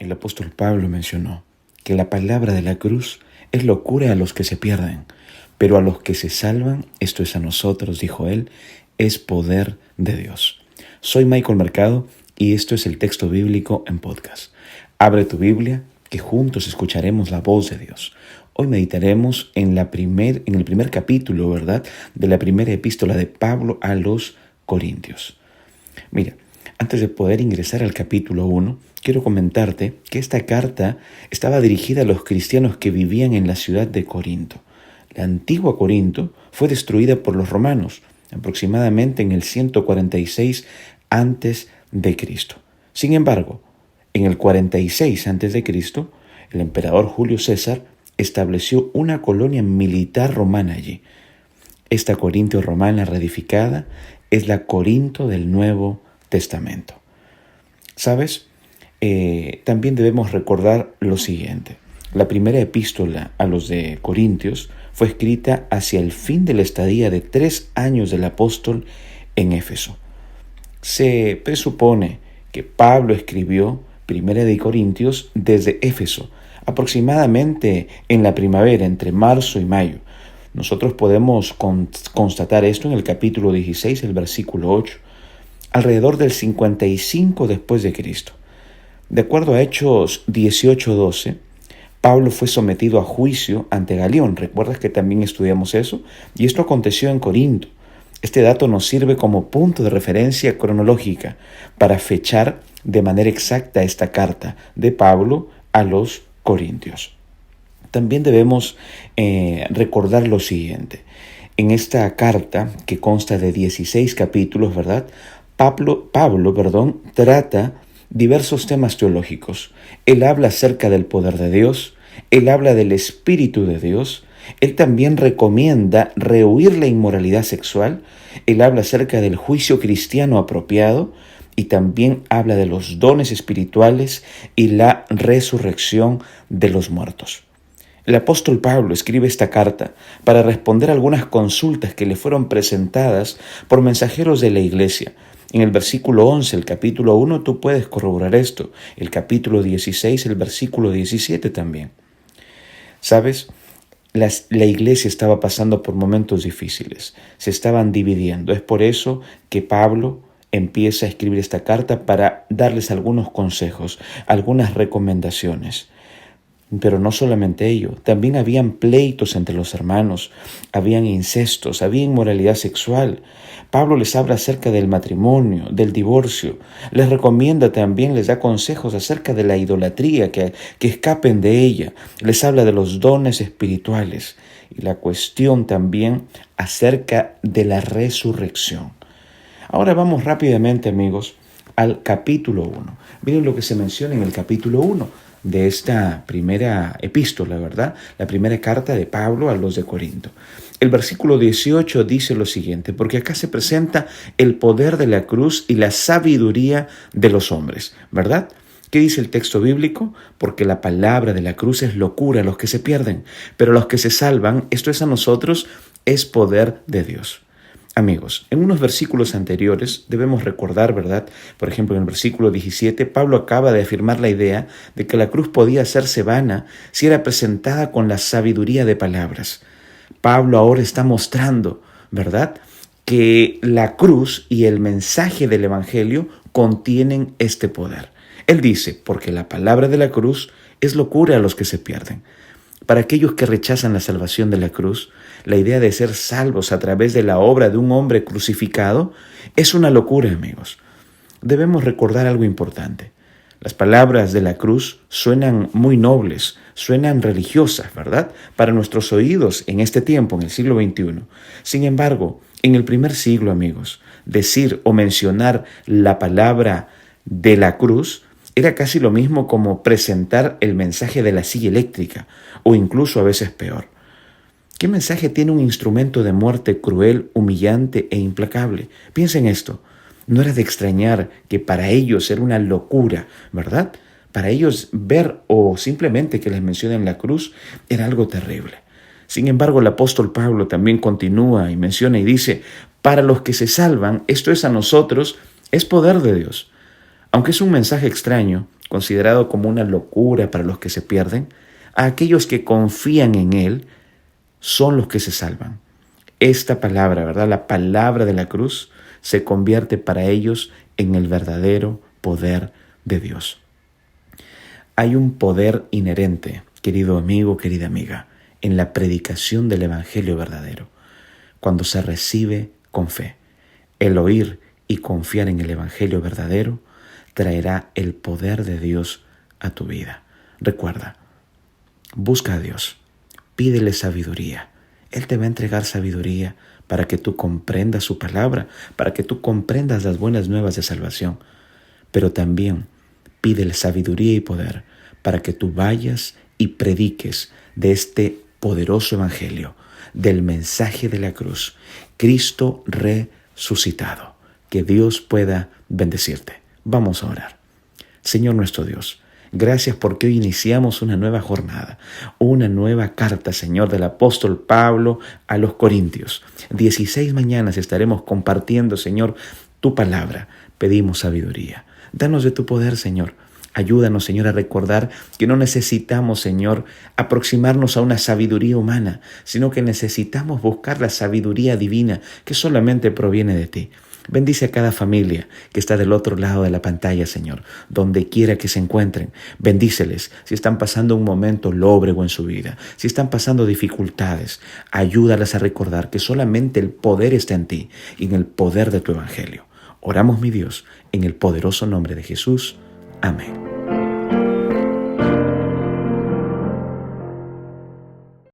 El apóstol Pablo mencionó que la palabra de la cruz es locura a los que se pierden, pero a los que se salvan, esto es a nosotros, dijo él, es poder de Dios. Soy Michael Mercado y esto es el texto bíblico en podcast. Abre tu Biblia, que juntos escucharemos la voz de Dios. Hoy meditaremos en el primer capítulo, ¿verdad?, de la primera epístola de Pablo a los Corintios. Mira, antes de poder ingresar al capítulo 1, quiero comentarte que esta carta estaba dirigida a los cristianos que vivían en la ciudad de Corinto. La antigua Corinto fue destruida por los romanos, aproximadamente en el 146 antes de Cristo. Sin embargo, en el 46 antes de Cristo, el emperador Julio César estableció una colonia militar romana allí. Esta Corinto romana reedificada es la Corinto del Nuevo Testamento. ¿Sabes? También debemos recordar lo siguiente. La primera epístola a los de Corintios fue escrita hacia el fin de la estadía de 3 años del apóstol en Éfeso. Se presupone que Pablo escribió Primera de Corintios desde Éfeso, aproximadamente en la primavera, entre marzo y mayo. Nosotros podemos constatar esto en el capítulo 16, el versículo 8, alrededor del 55 después de Cristo. De acuerdo a Hechos 18:12, Pablo fue sometido a juicio ante Galión. ¿Recuerdas que también estudiamos eso? Y esto aconteció en Corinto. Este dato nos sirve como punto de referencia cronológica para fechar de manera exacta esta carta de Pablo a los Corintios. También debemos recordar lo siguiente. En esta carta, que consta de 16 capítulos, ¿verdad?, Pablo, trata diversos temas teológicos. Él habla acerca del poder de Dios, él habla del Espíritu de Dios, él también recomienda rehuir la inmoralidad sexual, él habla acerca del juicio cristiano apropiado y también habla de los dones espirituales y la resurrección de los muertos. El apóstol Pablo escribe esta carta para responder algunas consultas que le fueron presentadas por mensajeros de la iglesia. En el versículo 11, el capítulo 1, tú puedes corroborar esto. El capítulo 16, el versículo 17 también. ¿Sabes? La iglesia estaba pasando por momentos difíciles. Se estaban dividiendo. Es por eso que Pablo empieza a escribir esta carta para darles algunos consejos, algunas recomendaciones. Pero no solamente ello, también habían pleitos entre los hermanos, habían incestos, había inmoralidad sexual. Pablo les habla acerca del matrimonio, del divorcio, les recomienda también, les da consejos acerca de la idolatría, que escapen de ella, les habla de los dones espirituales y la cuestión también acerca de la resurrección. Ahora vamos rápidamente, amigos, al capítulo 1. Miren lo que se menciona en el capítulo 1. De esta primera epístola, ¿verdad? La primera carta de Pablo a los de Corinto. El versículo 18 dice lo siguiente, porque acá se presenta el poder de la cruz y la sabiduría de los hombres, ¿verdad? ¿Qué dice el texto bíblico? Porque la palabra de la cruz es locura a los que se pierden, pero a los que se salvan, esto es a nosotros, es poder de Dios. Amigos, en unos versículos anteriores debemos recordar, ¿verdad? Por ejemplo, en el versículo 17, Pablo acaba de afirmar la idea de que la cruz podía hacerse vana si era presentada con la sabiduría de palabras. Pablo ahora está mostrando, ¿verdad?, que la cruz y el mensaje del Evangelio contienen este poder. Él dice, porque la palabra de la cruz es locura a los que se pierden. Para aquellos que rechazan la salvación de la cruz, la idea de ser salvos a través de la obra de un hombre crucificado es una locura, amigos. Debemos recordar algo importante. Las palabras de la cruz suenan muy nobles, suenan religiosas, ¿verdad?, para nuestros oídos en este tiempo, en el siglo XXI. Sin embargo, en el primer siglo, amigos, decir o mencionar la palabra de la cruz era casi lo mismo como presentar el mensaje de la silla eléctrica, o incluso a veces peor. ¿Qué mensaje tiene un instrumento de muerte cruel, humillante e implacable? Piensa en esto. No era de extrañar que para ellos era una locura, ¿verdad? Para ellos ver o simplemente que les mencionen la cruz era algo terrible. Sin embargo, el apóstol Pablo también continúa y menciona y dice, para los que se salvan, esto es a nosotros, es poder de Dios. Aunque es un mensaje extraño, considerado como una locura para los que se pierden, a aquellos que confían en Él, son los que se salvan. Esta palabra, ¿verdad? La palabra de la cruz se convierte para ellos en el verdadero poder de Dios. Hay un poder inherente, querido amigo, querida amiga, en la predicación del Evangelio verdadero, cuando se recibe con fe. El oír y confiar en el Evangelio verdadero traerá el poder de Dios a tu vida. Recuerda, busca a Dios, pídele sabiduría. Él te va a entregar sabiduría para que tú comprendas su palabra, para que tú comprendas las buenas nuevas de salvación. Pero también pídele sabiduría y poder para que tú vayas y prediques de este poderoso evangelio, del mensaje de la cruz, Cristo resucitado. Que Dios pueda bendecirte. Vamos a orar. Señor nuestro Dios, gracias porque hoy iniciamos una nueva jornada, una nueva carta, Señor, del apóstol Pablo a los Corintios. 16 mañanas estaremos compartiendo, Señor, tu palabra. Pedimos sabiduría. Danos de tu poder, Señor. Ayúdanos, Señor, a recordar que no necesitamos, Señor, aproximarnos a una sabiduría humana, sino que necesitamos buscar la sabiduría divina que solamente proviene de ti. Bendice a cada familia que está del otro lado de la pantalla, Señor, donde quiera que se encuentren. Bendíceles si están pasando un momento lóbrego en su vida, si están pasando dificultades. Ayúdalas a recordar que solamente el poder está en ti y en el poder de tu evangelio. Oramos, mi Dios, en el poderoso nombre de Jesús. Amén.